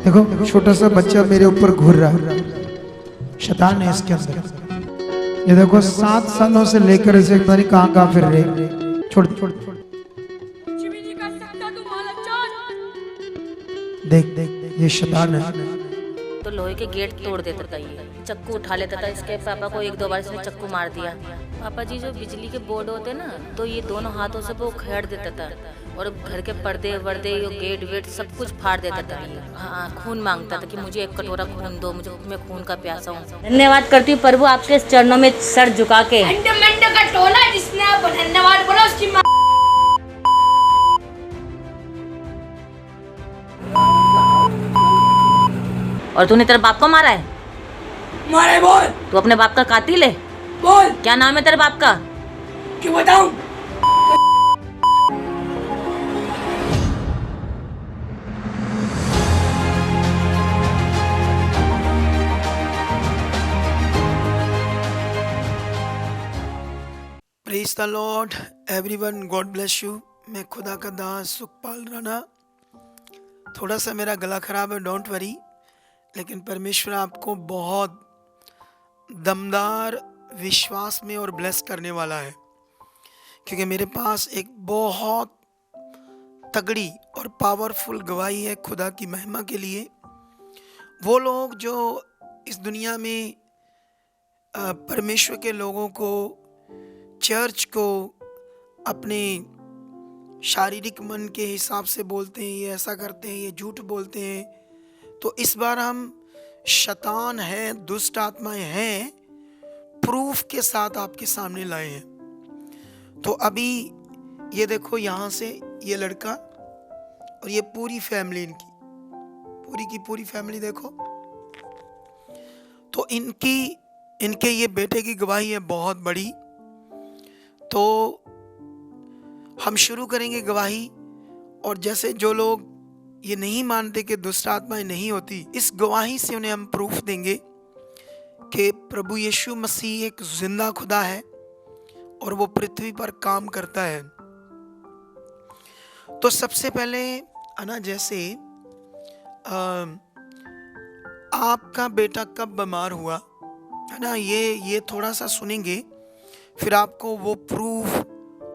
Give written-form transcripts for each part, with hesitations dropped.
देखो छोटा सा बच्चा मेरे ऊपर घूर रहा है, शैतान है इसके अंदर। ये देखो 7 सालों से लेकर इसे पता नहीं कहाँ कहाँ फिर रहे। छोड़ छोड़ छोड़, देख देख ये शैतान है। तो लोहे के गेट तोड़ देता था, ये चक्कू उठा लेता था। इसके पापा को 1-2 बार इसने चक्कू मार दिया। पापा जी जो बिजली के बोर्ड होते ना, तो ये दोनों हाथों से वो खेड़ देता था और घर के पर्दे वर्दे गेट वेट सब कुछ फाड़ देता था। हाँ, खून मांगता था कि मुझे 1 कटोरा खून दो, मुझे मैं खून का प्यासा हूँ। धन्यवाद करती हूँ प्रभु आपके चरणों में सर झुका के। का टोला जिसने आप धन्यवाद बोला उसकी और तूने तेरे बाप को मारा है? मारे बोल। तू अपने बाप का कातिल है? बोल। क्या नाम है तेरे बाप का? क्यों बताऊं? Praise the Lord everyone, God bless you. मैं खुदा का दास सुखपाल राणा। थोड़ा सा मेरा गला खराब है, डोंट वरी, लेकिन परमेश्वर आपको बहुत दमदार विश्वास में और ब्लेस करने वाला है, क्योंकि मेरे पास एक बहुत तगड़ी और पावरफुल गवाही है खुदा की महिमा के लिए। वो लोग जो इस दुनिया में परमेश्वर के लोगों को, चर्च को अपने शारीरिक मन के हिसाब से बोलते हैं, ये ऐसा करते हैं, ये झूठ बोलते हैं, तो इस बार हम शैतान है, दुष्ट आत्माएं हैं, प्रूफ के साथ आपके सामने लाए हैं। तो अभी ये देखो, यहाँ से ये लड़का और ये पूरी फैमिली, इनकी पूरी की पूरी फैमिली देखो, तो इनके ये बेटे की गवाही है बहुत बड़ी। तो हम शुरू करेंगे गवाही, और जैसे जो लोग ये नहीं मानते कि दुष्ट आत्माएं नहीं होती, इस गवाही से उन्हें हम प्रूफ देंगे कि प्रभु यीशु मसीह एक जिंदा खुदा है और वो पृथ्वी पर काम करता है। तो सबसे पहले ना, जैसे आपका बेटा कब बीमार हुआ है ना, ये थोड़ा सा सुनेंगे, फिर आपको वो प्रूफ,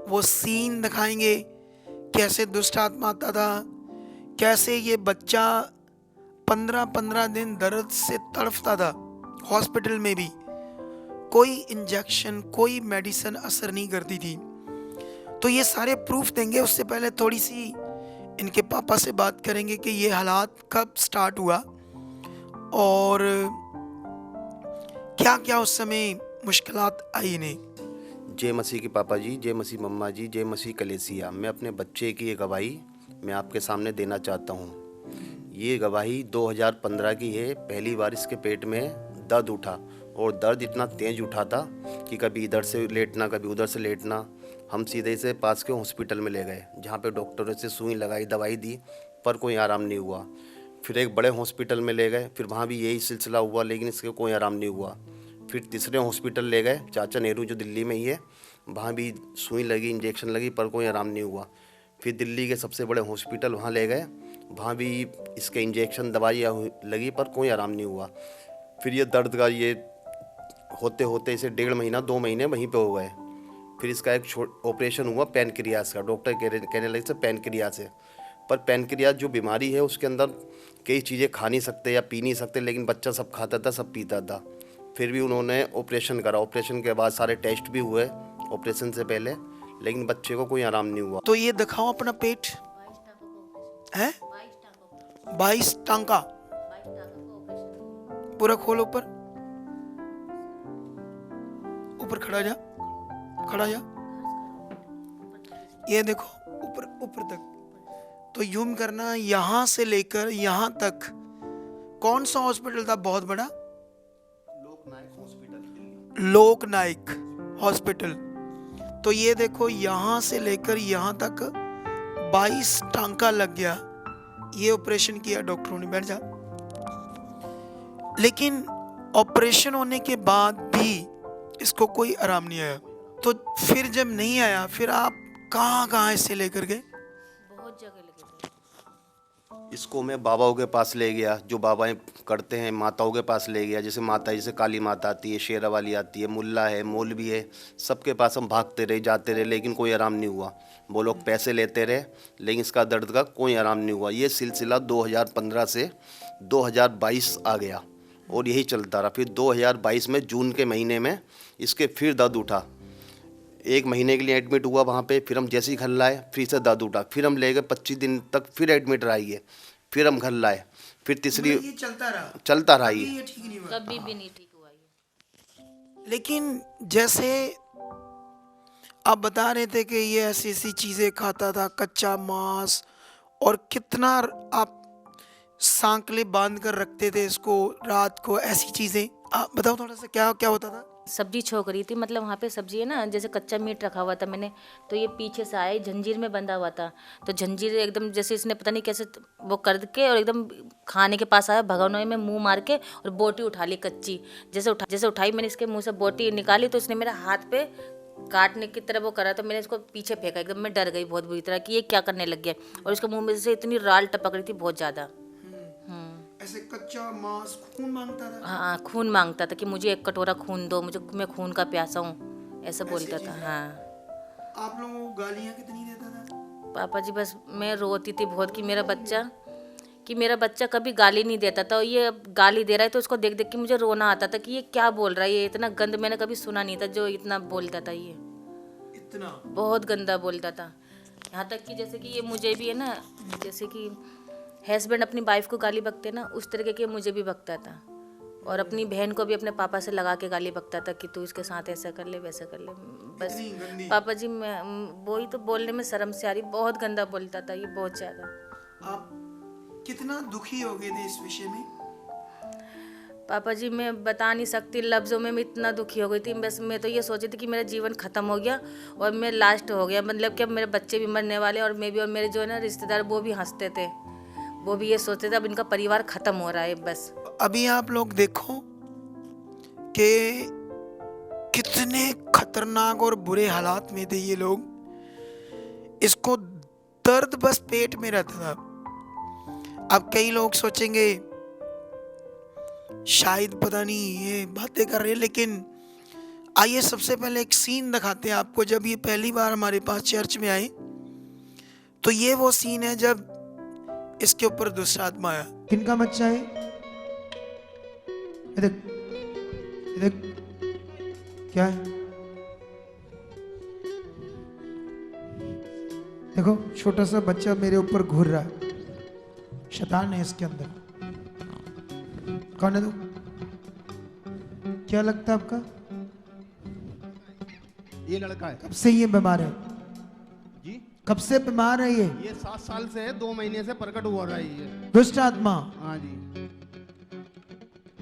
वो सीन दिखाएंगे, कैसे दुष्ट आत्मा आता था, कैसे ये बच्चा 15-15 दिन दर्द से तड़फता था, हॉस्पिटल में भी कोई इंजेक्शन, कोई मेडिसिन असर नहीं करती थी। तो ये सारे प्रूफ देंगे। उससे पहले थोड़ी सी इनके पापा से बात करेंगे कि ये हालात कब स्टार्ट हुआ और क्या क्या उस समय मुश्किलात आई इन्हें। जय मसीह के पापा जी, जय मसीह मम्मा जी, जय मसीह कलेसिया। मैं अपने बच्चे की ये गवाही मैं आपके सामने देना चाहता हूँ। ये गवाही 2015 की है। पहली बार इसके पेट में दर्द उठा, और दर्द इतना तेज उठा था कि कभी इधर से लेटना, कभी उधर से लेटना। हम सीधे से पास के हॉस्पिटल में ले गए, जहाँ पे डॉक्टरों से सुई लगाई, दवाई दी, पर कोई आराम नहीं हुआ। फिर एक बड़े हॉस्पिटल में ले गए, फिर वहाँ भी यही सिलसिला हुआ, लेकिन इसके कोई आराम नहीं हुआ। फिर तीसरे हॉस्पिटल ले गए, चाचा नेहरू जो दिल्ली में ही है, वहाँ भी सुई लगी, इंजेक्शन लगी, पर कोई आराम नहीं हुआ। फिर दिल्ली के सबसे बड़े हॉस्पिटल वहाँ ले गए, वहाँ भी इसके इंजेक्शन दवाइयाँ लगी, पर कोई आराम नहीं हुआ। फिर ये दर्द का ये होते होते इसे 1.5 महीना 2 महीने वहीं पे हो गए। फिर इसका एक ऑपरेशन हुआ पैनक्रियास का। डॉक्टर कहने लगे से पैनक्रियास है, पर पैनक्रियास जो बीमारी है उसके अंदर कई चीज़ें खा नहीं सकते या पी नहीं सकते, लेकिन बच्चा सब खाता था, सब पीता था। फिर भी उन्होंने ऑपरेशन करा। ऑपरेशन के बाद सारे टेस्ट भी हुए ऑपरेशन से पहले, लेकिन बच्चे को कोई आराम नहीं हुआ। तो ये दिखाओ अपना पेट है, 22 टांका पूरा खोल, ऊपर ऊपर खड़ा जा, खड़ा जा, ये देखो ऊपर ऊपर तक। तो यूं करना, यहां से लेकर यहां तक। कौन सा हॉस्पिटल था बहुत बड़ा? लोक नायक हॉस्पिटल। तो ये देखो, यहां से लेकर यहां तक 22 टांका लग गया। ये ऑपरेशन किया डॉक्टरों ने, बैठ जा। लेकिन ऑपरेशन होने के बाद भी इसको कोई आराम नहीं आया। तो फिर जब नहीं आया, फिर आप कहाँ कहाँ इसे लेकर गए? बहुत जगह लेके गए। इसको मैं बाबाओं के पास ले गया, जो बाबाएं करते हैं, माताओं के पास ले गया। जैसे माता, जैसे काली माता आती है, शेरा वाली आती है, मुल्ला है, मौलवी है, सबके पास हम भागते रहे, जाते रहे, लेकिन कोई आराम नहीं हुआ। वो लोग पैसे लेते रहे, लेकिन इसका दर्द का कोई आराम नहीं हुआ। ये सिलसिला 2015 से 2022 आ गया और यही चलता रहा। फिर 2022 में जून के महीने में इसके फिर दर्द उठा। 1 महीने के लिए एडमिट हुआ वहाँ पे। फिर हम जैसे ही घर लाए फिर से दर्द उठा। फिर हम ले गए 25 दिन तक, फिर एडमिट रहिए। फिर हम घर लाए। फिर तीसरी ये चलता रहा कभी ये। ये ठीक नहीं हुआ। कभी भी नहीं ठीक हुआ ये। लेकिन जैसे आप बता रहे थे कि ये ऐसी ऐसी चीज़ें खाता था, कच्चा मांस, और कितना आप सांकले बांध कर रखते थे इसको रात को, ऐसी चीज़ें आप बताओ थोड़ा सा, क्या क्या होता था? सब्जी छोक रही थी, मतलब वहाँ पे सब्जी है ना, जैसे कच्चा मीट रखा हुआ था मैंने, तो ये पीछे से आया, जंजीर में बंधा हुआ था, तो जंजीर एकदम जैसे इसने पता नहीं कैसे वो कर के और एकदम खाने के पास आया, भगोने में मुंह मार के और बोटी उठा ली कच्ची। जैसे उठाई मैंने इसके मुंह से बोटी निकाली, तो इसने मेरे हाथ पे काटने की तरह वो करा, तो मैंने इसको पीछे फेंका। एकदम मैं डर गई बहुत बुरी तरह कि ये क्या करने लग गया, और उसके मुंह में से इतनी राल टपक रही थी बहुत ज़्यादा। ऐसे कच्चा मांस खून मांगता था? हाँ, खून मांगता था कि मुझे 1 कटोरा खून दो, मैं खून का प्यासा हूँ, ऐसा बोलता था। हाँ। आप लोगों को गालियाँ कितनी देता था? पापा जी बस मैं रोती थी बहुत कि मेरा बच्चा कभी गाली नहीं देता था, और ये अब गाली दे रहा है तो उसको देख देख के मुझे रोना आता था कि ये क्या बोल रहा है, ये इतना गंद मैंने कभी सुना नहीं था जो इतना बोलता था। ये इतना बहुत गंदा बोलता था, यहाँ तक कि जैसे कि ये मुझे भी है ना, जैसे कि हस्बैंड अपनी वाइफ को गाली बकते ना, उस तरीके के मुझे भी बकता था, और अपनी बहन को भी अपने पापा से लगा के गाली बकता था कि तू इसके साथ ऐसा कर ले, वैसा कर ले। बस पापा जी, मैं वही तो बोलने में शर्म से आ रही, बहुत गंदा बोलता था ये, बहुत ज़्यादा। आप कितना दुखी हो गए थे इस विषय में? पापा जी मैं बता नहीं सकती लफ्ज़ों में, मैं इतना दुखी हो गई थी। बस मैं तो ये सोची थी कि मेरा जीवन ख़त्म हो गया और मैं लास्ट हो गया, मतलब कि अब मेरे बच्चे भी मरने वाले, और मैं भी, और मेरे जो है ना रिश्तेदार वो भी हंसते थे, वो भी ये सोचते थे अब इनका परिवार ख़त्म हो रहा है बस। अभी आप लोग देखो कि कितने खतरनाक और बुरे हालात में थे ये लोग। इसको दर्द बस पेट में रहता था। अब कई लोग सोचेंगे शायद पता नहीं ये बातें कर रहे हैं, लेकिन आइए सबसे पहले एक सीन दिखाते हैं आपको। जब ये पहली बार हमारे पास चर्च में आए, तो ये वो सीन है जब इसके ऊपर दुष्ट आत्मा आया। किनका बच्चा है? ये देख, ये देख, क्या है? देखो, छोटा सा बच्चा मेरे ऊपर घूर रहा है। शैतान है इसके अंदर। कौन है तू? क्या लगता है आपका? ये लड़का है। कब से ये बीमार है? जी, कब से बीमार है ये? 7 साल से है, 2 महीने से प्रकट हुआ रहा है ये। दुष्ट आत्मा हाँ जी।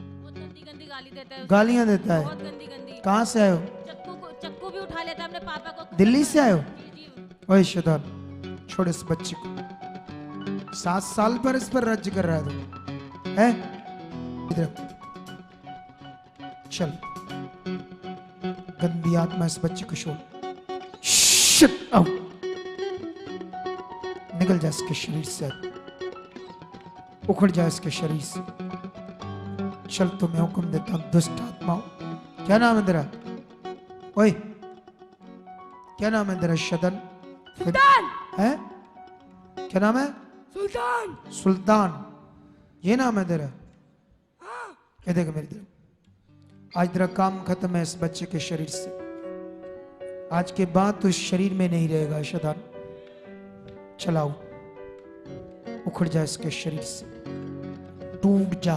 बहुत गंदी गंदी गाली देता है, गालियां देता है। बहुत गंदी गंदी। कहाँ से आए हो? चक्कू भी उठा लेता है अपने पापा को। दिल्ली से आए हो? जी जी। ओए शैतान, छोड़ इस बच्चे को। 7 साल पर इस पर राज्य कर रहा है तू, है? इधर चल, गंदी आत्मा इस बच्चे को छोड़। शिट आउट, निकल जा इसके शरीर से, उखड़ जा इसके शरीर से। चल, तुम्हें हुक्म देता हूं दुष्ट आत्माओं। क्या नाम है तेरा? ओए, क्या नाम है तेरा? शदन है? क्या नाम है? सुल्तान। सुल्तान, ये नाम है तेरा? ये देख मेरी तरफ, आज तेरा काम खत्म है इस बच्चे के शरीर से। आज के बाद तो इस शरीर में नहीं रहेगा शैतान। चलाओ, उखड़ जा इसके शरीर से, टूट जा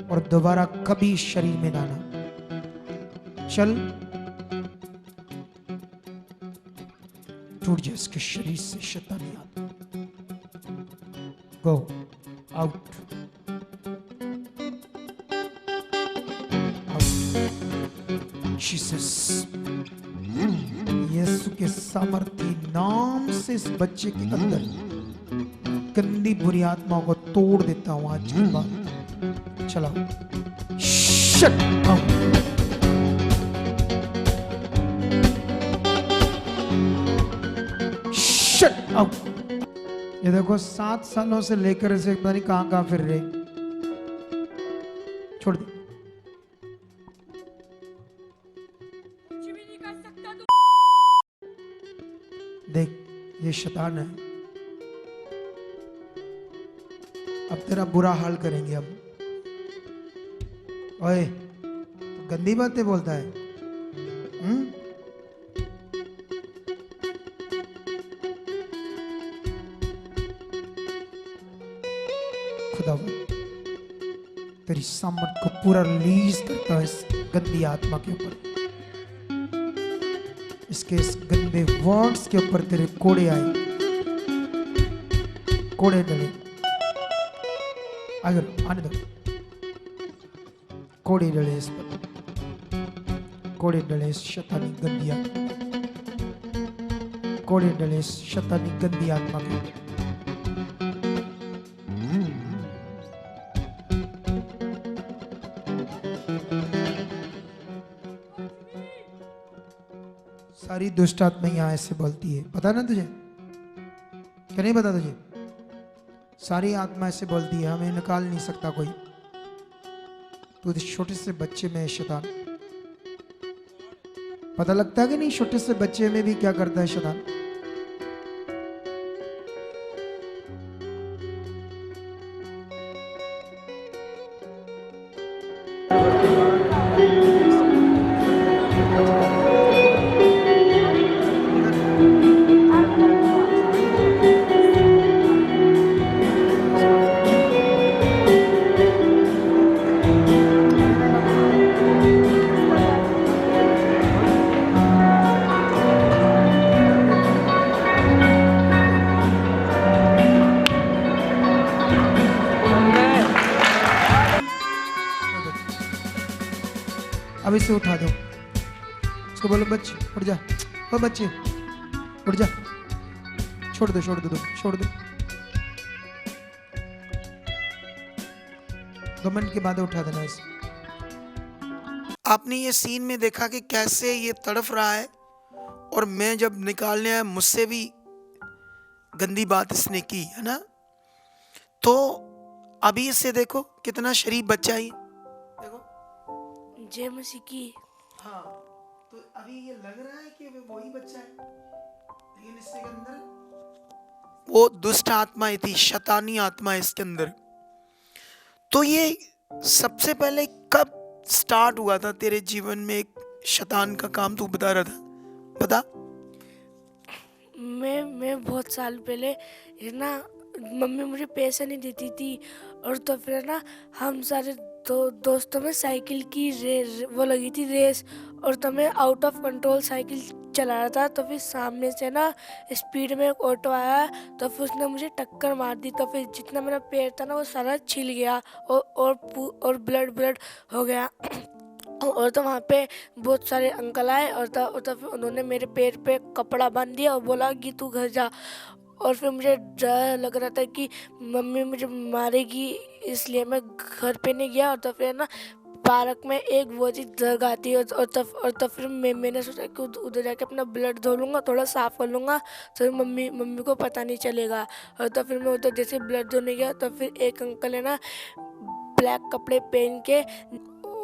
और दोबारा कभी इस शरीर में ना आना। चल, टूट जा इसके शरीर से शैतानी आत्मा। Go out. जीसस, यीशु के सामर्थी नाम से इस बच्चे के अंदर गंदी बुरी आत्माओं को तोड़ देता हूं आज के बाद। चलाओ, शट आउट। Shut out. ये देखो 7 सालों से लेकर इसे पता नहीं कहां कहां फिर रहे। छोड़ दे। देख ये शैतान है, अब तेरा बुरा हाल करेंगे। अब ओए तो गंदी बातें बोलता है। खुदा तेरी सामर्थ को पूरा रिलीज करता है इस गंदी आत्मा के ऊपर। इसके इस गंदे वर्ड्स के ऊपर तेरे कोड़े आए, कोड़े डले। अगर आने दो, कोड़े डले इस पर, कोड़े डले इस शैतानी गंदी आत्मा, कोड़े डले इस शैतानी गंदी आत्मा के ऊपर। सारी दुष्ट आत्मा यहाँ ऐसे बोलती है, पता ना तुझे? क्या नहीं पता तुझे? सारी आत्मा ऐसे बोलती है, हमें निकाल नहीं सकता कोई। तो इस छोटे से बच्चे में है शैतान। पता लगता है कि नहीं छोटे से बच्चे में भी क्या करता है शैतान? अब इसे उठा दो, उसको बोलो बच्चे उठ जा, ओ बच्चे उठ जा, छोड़ दो छोड़ दो छोड़ दो। 2 मिनट के बाद उठा देना इसे। आपने ये सीन में देखा कि कैसे ये तड़फ रहा है, और मैं जब निकालने आया मुझसे भी गंदी बात इसने की है ना। तो अभी इससे देखो कितना शरीफ बच्चा है, देखो जय मसीह की। हाँ, तो अभी ये लग रहा है कि वो वही बच्चा है, लेकिन इसके अंदर वो दुष्ट आत्माएं थी, शैतानी आत्मा इसके अंदर। तो ये सबसे पहले कब स्टार्ट हुआ था तेरे जीवन में एक शैतान का काम? तू बता रहा था, बता। मैं बहुत साल पहले है ना, मम्मी मुझे पैसा नहीं देती थी, और तो फिर ना हम सारे दोस्तों में साइकिल की वो लगी थी रेस, और तो मैं आउट ऑफ कंट्रोल साइकिल चला रहा था। तो फिर सामने से ना स्पीड में एक ऑटो आया, तो फिर उसने मुझे टक्कर मार दी। तो फिर जितना मेरा पैर था ना वो सारा छिल गया, और ब्लड हो गया। और तो वहाँ पे बहुत सारे अंकल आए, और तो फिर उन्होंने मेरे पैर पे कपड़ा बांध दिया और बोला कि तू घर जा। और फिर मुझे डर लग रहा था कि मम्मी मुझे मारेगी, इसलिए मैं घर पे नहीं गया। और तो फिर ना पार्क में एक वो चीज़ जगह आती है, और तो फिर मैंने सोचा कि उधर जाके अपना ब्लड धो लूँगा, थोड़ा साफ कर लूँगा, तो मम्मी को पता नहीं चलेगा। और तो फिर मैं उधर जैसे ब्लड धोने गया, तो फिर एक अंकल है ना ब्लैक कपड़े पहन के,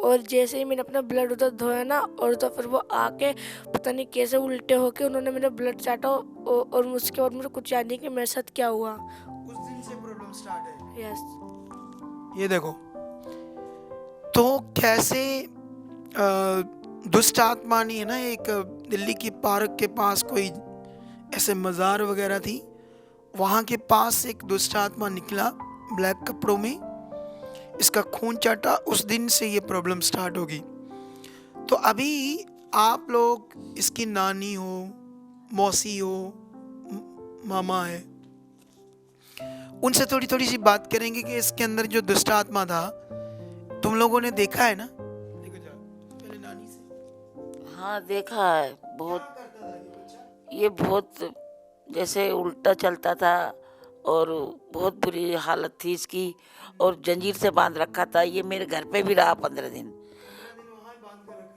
और जैसे ही मैंने अपना ब्लड उधर धोया ना, और तो फिर वो आके पता नहीं कैसे उल्टे होके उन्होंने मेरा ब्लड चाटा, और उसके बाद मुझे कुछ याद नहीं कि मेरे साथ क्या हुआ। उस दिन से प्रॉब्लम स्टार्ट है। यस। ये देखो तो कैसे दुष्ट आत्मा नहीं है ना। एक दिल्ली की पार्क के पास कोई ऐसे मज़ार वगैरह थी, वहाँ के पास एक दुष्ट आत्मा निकला ब्लैक कपड़ों में, इसका खून चाटा। उस दिन से ये प्रॉब्लम स्टार्ट होगी। तो अभी आप लोग इसकी नानी हो, मौसी हो, मामा है, उनसे थोड़ी थोड़ी सी बात करेंगे कि इसके अंदर जो दुष्ट आत्मा था तुम लोगों ने देखा है ना। देखो जरा पहले नानी से। हाँ देखा है, बहुत। क्या करता था ये बच्चा? ये बहुत जैसे उल्टा चलता था, और बहुत बुरी हालत थी इसकी, और जंजीर से बांध रखा था। ये मेरे घर पे भी रहा 15 दिन।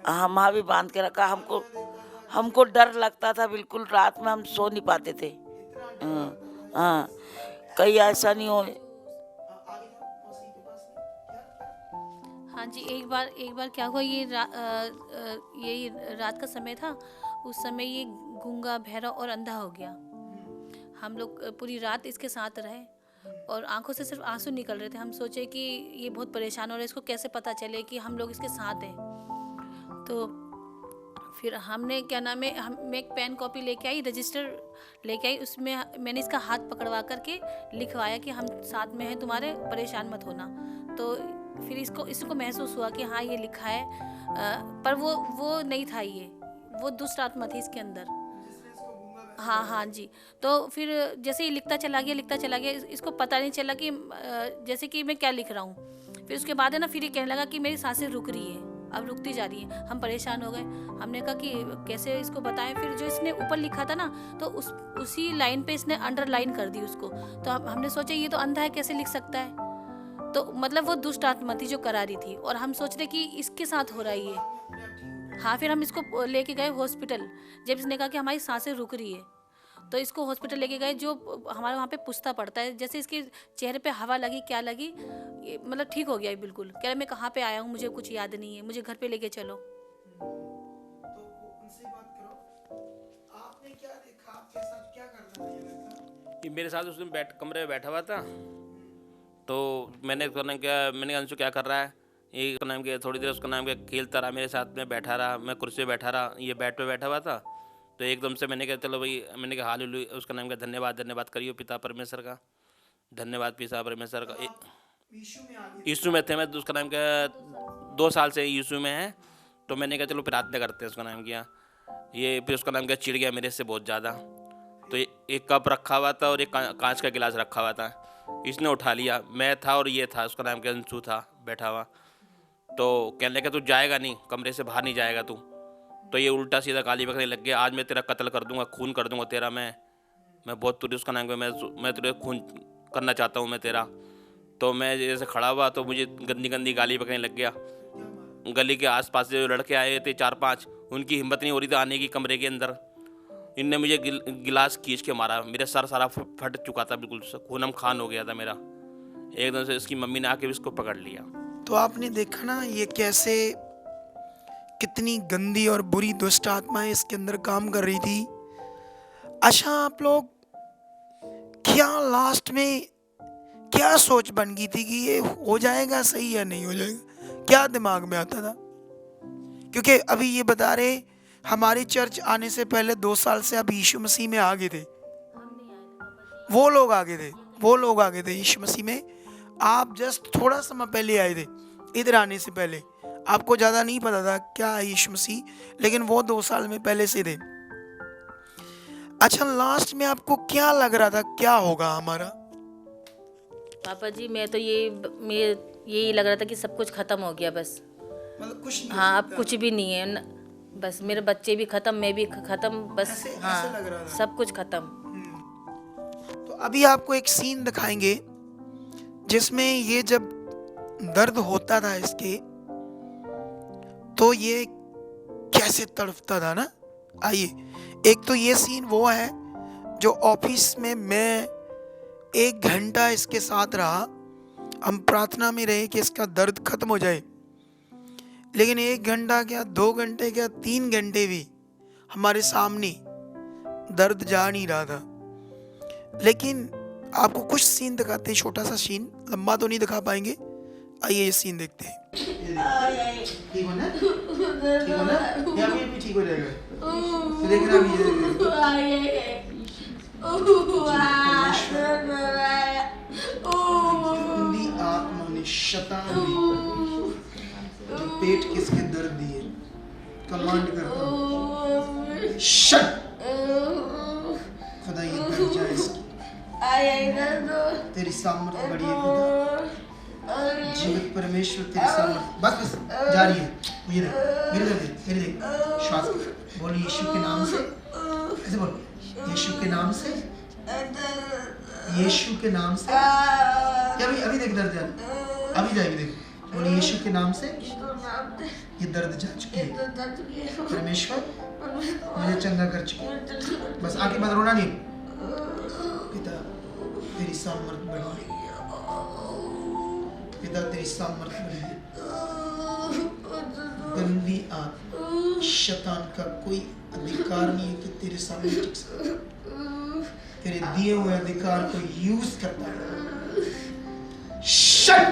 हाँ, वहाँ भी बांध के रखा। हमको डर लगता था बिल्कुल, रात में हम सो नहीं पाते थे। हाँ, कहीं ऐसा नहीं हो। हाँ जी, एक बार क्या हुआ, ये रात का समय था। उस समय ये गूंगा, बहरा और अंधा हो गया। हम लोग पूरी रात इसके साथ रहे और आंखों से सिर्फ आंसू निकल रहे थे। हम सोचे कि ये बहुत परेशान हो रहा है, इसको कैसे पता चले कि हम लोग इसके साथ हैं। तो फिर हमने क्या नाम है, मैं एक पेन कॉपी लेके आई, रजिस्टर लेके आई। उसमें मैंने इसका हाथ पकड़वा करके लिखवाया कि हम साथ में हैं तुम्हारे, परेशान मत होना। तो फिर इसको महसूस हुआ कि हाँ ये लिखा है, पर वो नहीं था, वो दुष्ट आत्मा थी इसके अंदर। हाँ जी। तो फिर जैसे ये लिखता चला गया, इसको पता नहीं चला कि जैसे कि मैं क्या लिख रहा हूँ। फिर उसके बाद है ना, फिर ये कहने लगा कि मेरी सांसें रुक रही है, अब रुकती जा रही है। हम परेशान हो गए, हमने कहा कि कैसे इसको बताएं। फिर जो इसने ऊपर लिखा था ना, तो उसी लाइन पे इसने अंडरलाइन कर दी उसको। तो हमने सोचा ये तो अंधा है, कैसे लिख सकता है। तो मतलब वो दुष्ट आत्मा थी जो करा रही थी, और हम सोच रहे कि इसके साथ हो रहा है ये। हाँ, फिर हम इसको लेके गए हॉस्पिटल। जब इसने कहा कि हमारी सांसें रुक रही है, तो इसको हॉस्पिटल लेके गए, जो हमारे वहाँ पे पुछता पड़ता है। जैसे इसके चेहरे पे हवा लगी, क्या लगी, मतलब ठीक हो गया बिल्कुल। कह रहा मैं कहाँ पे आया हूँ, मुझे कुछ याद नहीं है, मुझे घर पे लेके चलो। तो उनसे बात करो, आपने क्या देखा, आपके साथ क्या कर रहा था ये? मेरे साथ उसने कमरे में बैठा हुआ था। तो मैंने उसका नाम क्या, मैंने अंशु क्या कर रहा है, ये उसका नाम क्या, थोड़ी देर उसका नाम क्या खेलता रहा, मेरे साथ में बैठा रहा, मैं कुर्सी पे बैठा रहा, ये बेड पे बैठा हुआ था। तो एकदम से मैंने कहा चलो भाई, मैंने कहा हालेलुया, उसका नाम क्या, धन्यवाद करियो पिता परमेश्वर का, धन्यवाद पिता परमेश्वर का। यीशु में थे मैं, तो उसका नाम क्या 2 साल से यीशु में है। तो मैंने कहा चलो प्रार्थना करते हैं, उसका नाम किया। ये फिर उसका नाम क्या चिढ़ गया मेरे से बहुत ज़्यादा। तो एक कप रखा हुआ था और एक कांच का गिलास रखा हुआ था, इसने उठा लिया। मैं था और ये था, उसका नाम क्या अंशु था बैठा हुआ। तो कहने लगा तू जाएगा नहीं, कमरे से बाहर नहीं जाएगा तू। तो ये उल्टा सीधा गाली बकने लग गया, आज मैं तेरा कत्ल कर दूंगा, खून कर दूंगा तेरा। मैं बहुत तुझे, उसका नाम क्या, मैं तुझे खून करना चाहता हूँ मैं तेरा। तो मैं जैसे खड़ा हुआ तो मुझे गंदी गंदी गाली बकने लग गया। गली के आसपास जो लड़के आए थे 4-5, उनकी हिम्मत नहीं हो रही थी आने की कमरे के अंदर। इनने मुझे गिलास खींच के मारा, मेरा सर सारा फट चुका था, बिल्कुल खूनम खान हो गया था मेरा। एकदम से इसकी मम्मी ने आके इसको पकड़ लिया। तो आपने देखा ना ये कैसे, कितनी गंदी और बुरी दुष्ट आत्माएं इसके अंदर काम कर रही थी। अच्छा, आप लोग क्या लास्ट में क्या सोच बन गई थी कि ये हो जाएगा सही या नहीं हो जाएगा, क्या दिमाग में आता था? क्योंकि अभी ये बता रहे हमारी चर्च आने से पहले 2 साल से आप यीशु मसीह में आ गए थे। वो लोग आ गए थे यीशु मसीह में। आप जस्ट थोड़ा समय पहले आए थे, इधर आने से पहले आपको ज़्यादा नहीं पता था क्या है यीशु मसीह, लेकिन वो 2 साल में पहले से थे। अच्छा, लास्ट में आपको क्या लग रहा था, क्या होगा हमारा? पापा जी, मैं तो यही लग रहा था कि सब कुछ खत्म हो गया बस। मतलब कुछ नहीं, हाँ, अब कुछ भी नहीं है बस मेरे बच्चे भी खत्म, मैं भी खत्म, बस ऐसे हाँ लग रहा था। सब कुछ खत्म। तो अभी आपको एक सीन दिखाएंगे जिसमें ये जब दर्द होता था इसके, तो ये कैसे तड़पता था ना। आइए, एक तो ये सीन वो है जो ऑफिस में मैं 1 घंटा इसके साथ रहा, हम प्रार्थना में रहे कि इसका दर्द खत्म हो जाए। लेकिन 1 घंटा क्या, 2 घंटे क्या, 3 घंटे भी हमारे सामने दर्द जा नहीं रहा था। लेकिन आपको कुछ सीन दिखाते हैं, छोटा सा सीन, लंबा तो नहीं दिखा पाएंगे। आइए ये सीन देखते हैं। ठीक हो ना? ठीक हो ना? या अभी ठीक हो जाएगा। तो देखना अभी गंदी आत्मा ने, शैतान ने जो पेट किसके दर्द दिए, कमांड करता हूँ, शट, खुदा ये दर्द जाए इसकी, तेरी सामर्थ्य बड़ी है खुदा, जीवित परमेश्वर तेरी सामर्थ्य, बस जा रही है। मेरे देख श्वास बोल, यीशु के नाम से, ऐसे बोल, यीशु के नाम से, यीशु के नाम से। अभी देख दर्द जा, अभी जाएगी, देख बोल, यीशु के नाम से ये दर्द जा चुकी है, परमेश्वर मुझे चंगा कर चुकी है। बस आगे मत रोना नहीं। पिता तेरी सामर्थ बढ़ी, पिता तेरी सामर्थ बढ़ी। गंदी आत्मा, शैतान का कोई अधिकार नहीं है कि तेरे सामने टिक सके। तेरे दिए हुए अधिकार को यूज करता है। शट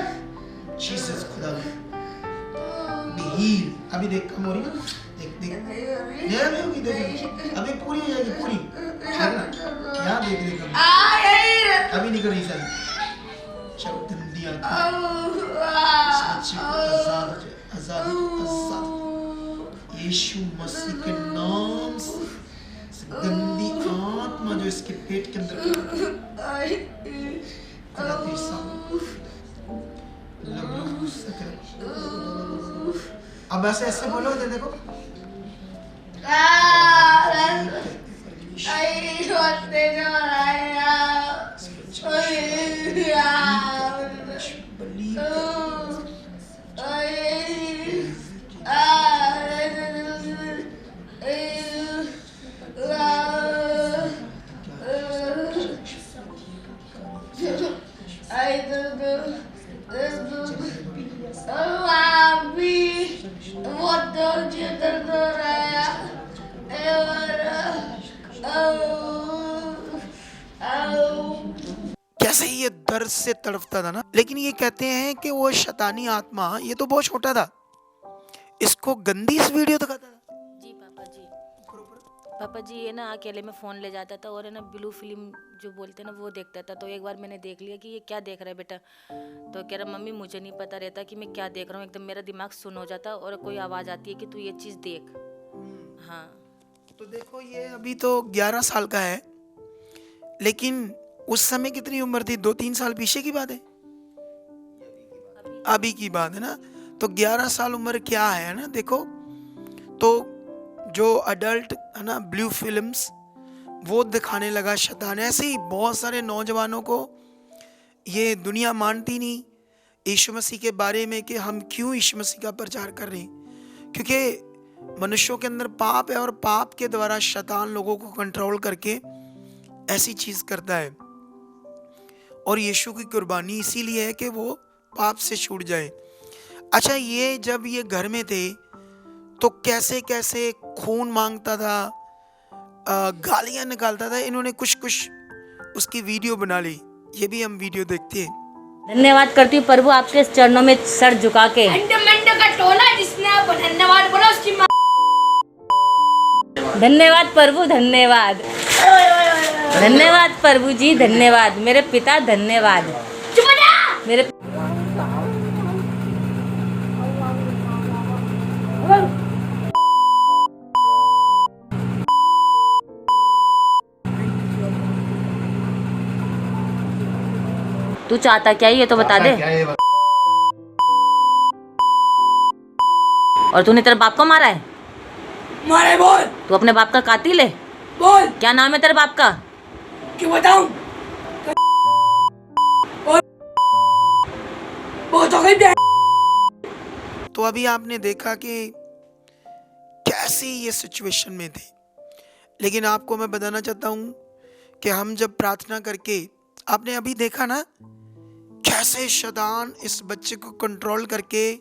जीसस खुदा बी हील। अभी देख कम हो रही ना, देख देख नहीं होगी, देख अभी पूरी हो जाएगी, पूरी यहाँ देख देख अभी नहीं कर रही सारी। चल गंदी आत्मा इस बच्चे को आजाद हो जाए, आजाद आजाद यीशु मसीह के नाम से। गंदी आत्मा जो इसके पेट के अंदर अब ऐसे ऐसे बोलो, देखो कैसे ये दर्द से तड़पता था ना। लेकिन ये कहते हैं कि वो शैतानी आत्मा, ये तो बहुत छोटा था, इसको गंदी इस वीडियो दिखाता था। जी पापा जी ये ना अकेले में फ़ोन ले जाता था और है ना ब्लू फिल्म जो बोलते हैं ना वो देखता था। तो एक बार मैंने देख लिया कि ये क्या देख रहा है बेटा, तो कह रहा मम्मी मुझे नहीं पता रहता कि मैं क्या देख रहा हूँ, एकदम मेरा दिमाग सुन हो जाता और कोई आवाज़ आती है कि तू ये चीज़ देख। हाँ तो देखो ये अभी तो 11 साल का है, लेकिन उस समय कितनी उम्र थी? 2-3 साल पीछे की बात है, अभी की बात है ना। तो 11 साल उम्र क्या है ना। देखो तो जो अडल्ट है ना ब्लू फिल्म्स वो दिखाने लगा शैतान। ऐसे ही बहुत सारे नौजवानों को ये दुनिया मानती नहीं यीशु मसीह के बारे में कि हम क्यों यीशु मसीह का प्रचार कर रहे हैं, क्योंकि मनुष्यों के अंदर पाप है और पाप के द्वारा शैतान लोगों को कंट्रोल करके ऐसी चीज करता है। और यीशु की कुर्बानी इसीलिए है कि वो पाप से छूट जाए। अच्छा ये जब ये घर में थे तो कैसे कैसे खून मांगता था, गालियां निकालता था। इन्होंने कुछ उसकी वीडियो बना ली, ये भी हम वीडियो देखते हैं। धन्यवाद करती हूँ प्रभु आपके चरणों में सर झुका के। का टोला जिसने आपको धन्यवाद बोला उसकी माँ। धन्यवाद प्रभु, धन्यवाद धन्यवाद प्रभु जी, धन्यवाद मेरे पिता, धन्यवाद मेरे। तू चाहता क्या है ये तो बता दे। और तूने तेरे बाप को मारा है? मारे बोल। तू अपने बाप का कातिल है? बोल। क्या नाम है तेरे बाप का? क्यों बताऊं? तो अभी आपने देखा कि कैसी ये सिचुएशन में थे। लेकिन आपको मैं बताना चाहता हूँ कि हम जब प्रार्थना करके, आपने अभी देखा ना कैसे शैतान इस बच्चे को कंट्रोल करके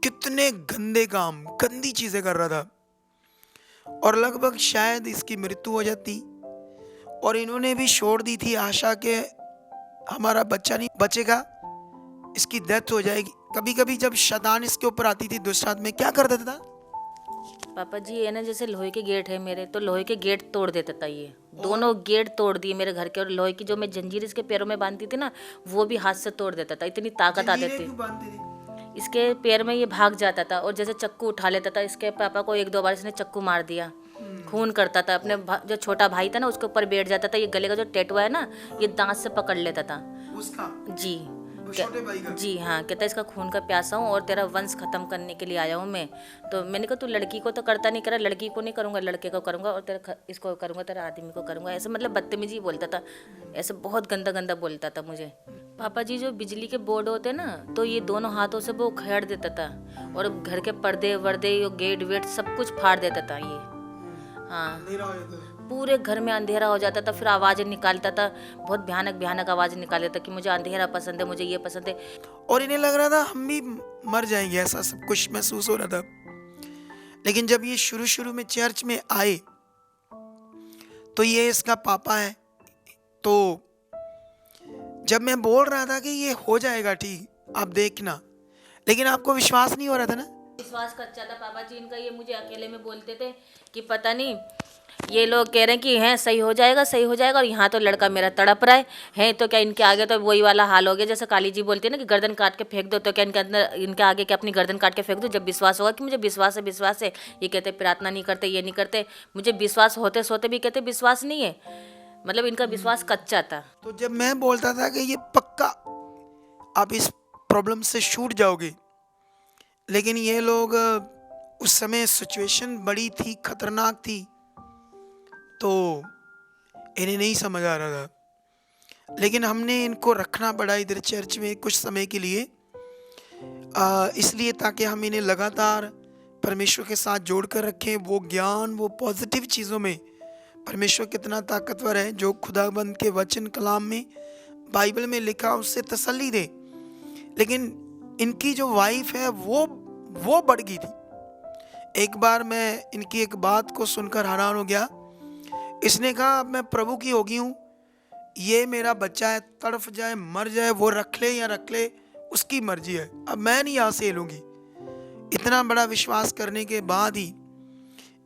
कितने गंदे काम, गंदी चीजें कर रहा था, और लगभग शायद इसकी मृत्यु हो जाती। और इन्होंने भी छोड़ दी थी आशा के हमारा बच्चा नहीं बचेगा, इसकी डेथ हो जाएगी। कभी कभी जब शैतान इसके ऊपर आती थी दुष्ट आत्मा में क्या कर देता था? पापा जी ये ना जैसे लोहे के गेट है मेरे, तो लोहे के गेट तोड़ देता था। ये दोनों गेट तोड़ दिए मेरे घर के, और लोहे की जो मैं जंजीर इसके पैरों में बांधती थी ना वो भी हाथ से तोड़ देता था। इतनी ताकत आती थी इसके पैर में, ये भाग जाता था और जैसे चक्कू उठा लेता था। इसके पापा को 1-2 बार इसने चक्कू मार दिया, खून करता था। अपने जो छोटा भाई था ना उसके ऊपर बैठ जाता था। ये गले का जो टैटू है ना ये दांत से पकड़ लेता था उसका। जी छोटे भाई का। जी हाँ, कहता इसका खून का प्यासा हूँ और तेरा वंश खत्म करने के लिए आया हूँ मैं। तो मैंने कहा तू लड़की को तो करता नहीं, करा लड़की को नहीं करूँगा, लड़के को करूँगा और तेरा इसको करूँगा, तेरा आदमी को करूँगा। ऐसे मतलब बदतमीजी बोलता था, ऐसे बहुत गंदा गंदा बोलता था मुझे। पापा जी जो बिजली के बोर्ड होते ना, तो ये दोनों हाथों से वो उखेड़ देता था और घर के पर्दे वर्दे, गेट वेट सब कुछ फाड़ देता था ये। हाँ पूरे घर में अंधेरा हो जाता था, फिर आवाज़ें निकालता था, बहुत भयानक भयानक आवाज़ें निकाल देता कि मुझे अंधेरा पसंद है, मुझे ये पसंद है। और इन्हें लग रहा था हम भी मर जाएंगे, ऐसा सब कुछ महसूस हो रहा था। लेकिन जब ये शुरू शुरू में चर्च में आए तो ये इसका पापा है, तो जब मैं बोल रहा था कि ये हो जाएगा ठीक, आप देखना, लेकिन आपको विश्वास नहीं हो रहा था ना। विश्वास कच्चा था पापा जी इनका। ये मुझे अकेले में बोलते थे कि पता नहीं, ये लोग कह रहे हैं कि हैं सही हो जाएगा सही हो जाएगा, और यहाँ तो लड़का मेरा तड़प रहा है तो क्या इनके आगे तो वही वाला हाल हो गया जैसे काली जी बोलती है ना कि गर्दन काट के फेंक दो, तो क्या इनके आगे क्या अपनी गर्दन काट के फेंक दो। जब विश्वास होगा कि मुझे विश्वास है, ये कहते प्रार्थना नहीं करते, ये नहीं करते, मुझे विश्वास होते सोते भी कहते विश्वास नहीं है, मतलब इनका विश्वास कच्चा था। तो जब मैं बोलता था कि ये पक्का आप इस प्रॉब्लम से छूट जाओगे, लेकिन ये लोग उस समय सिचुएशन बड़ी थी, खतरनाक थी, तो इन्हें नहीं समझ आ रहा था। लेकिन हमने इनको रखना पड़ा इधर चर्च में कुछ समय के लिए, इसलिए ताकि हम इन्हें लगातार परमेश्वर के साथ जोड़ कर रखें, वो ज्ञान, वो पॉजिटिव चीज़ों में परमेश्वर कितना ताकतवर है, जो खुदाबंद के वचन कलाम में बाइबल में लिखा उससे तसल्ली दे। लेकिन इनकी जो वाइफ है वो बढ़ गई थी। एक बार मैं इनकी एक बात को सुनकर हैरान हो गया। इसने कहा अब मैं प्रभु की हो गई हूँ, ये मेरा बच्चा है, तड़फ जाए मर जाए, वो रख ले या रख ले, उसकी मर्जी है, अब मैं नहीं यहाँ से लूँगी। इतना बड़ा विश्वास करने के बाद ही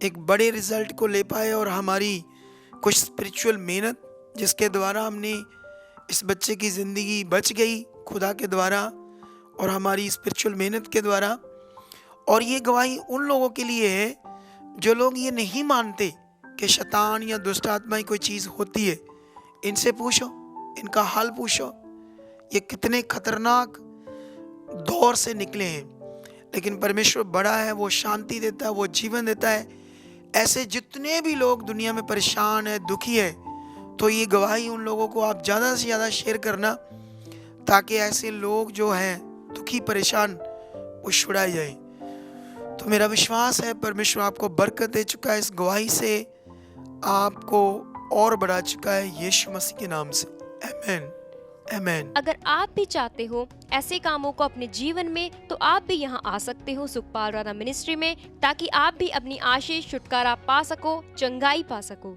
एक बड़े रिजल्ट को ले पाए, और हमारी कुछ स्पिरिचुअल मेहनत जिसके द्वारा हमने इस बच्चे की ज़िंदगी बच गई खुदा के द्वारा, और हमारी स्पिरिचुअल मेहनत के द्वारा। और ये गवाही उन लोगों के लिए है जो लोग ये नहीं मानते कि शैतान या दुष्ट आत्मा कोई चीज़ होती है। इनसे पूछो, इनका हाल पूछो, ये कितने खतरनाक दौर से निकले हैं। लेकिन परमेश्वर बड़ा है, वो शांति देता है, वो जीवन देता है। ऐसे जितने भी लोग दुनिया में परेशान है, दुखी है, तो ये गवाही उन लोगों को आप ज़्यादा से ज़्यादा शेयर करना, ताकि ऐसे लोग जो हैं दुखी परेशान वो छुड़ाए जाए। तो मेरा विश्वास है परमेश्वर आपको बरकत दे चुका है, इस गवाही से आपको और बढ़ा चुका है यीशु मसीह के नाम से। आमीन आमीन। अगर आप भी चाहते हो ऐसे कामों को अपने जीवन में, तो आप भी यहाँ आ सकते हो सुखपाल राणा मिनिस्ट्री में, ताकि आप भी अपनी आशीष छुटकारा पा सको, चंगाई पा सको।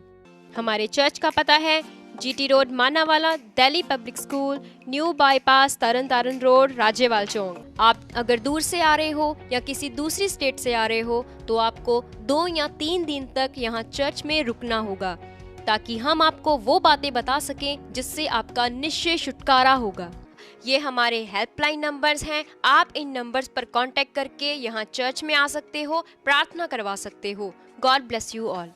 हमारे चर्च का पता है GT road Manawala, Delhi public school, new bypass, Taran Taran road, Rajewal Chowk. आप अगर दूर से आ रहे हो या किसी दूसरी स्टेट से आ रहे हो, तो आपको 2 या 3 दिन तक यहाँ चर्च में रुकना होगा, ताकि हम आपको वो बातें बता सकें जिससे आपका निश्चय छुटकारा होगा। ये हमारे हेल्पलाइन नंबर्स हैं, आप इन नंबर्स पर कांटेक्ट करके यहाँ चर्च में आ सकते हो, प्रार्थना करवा सकते हो। God bless you all.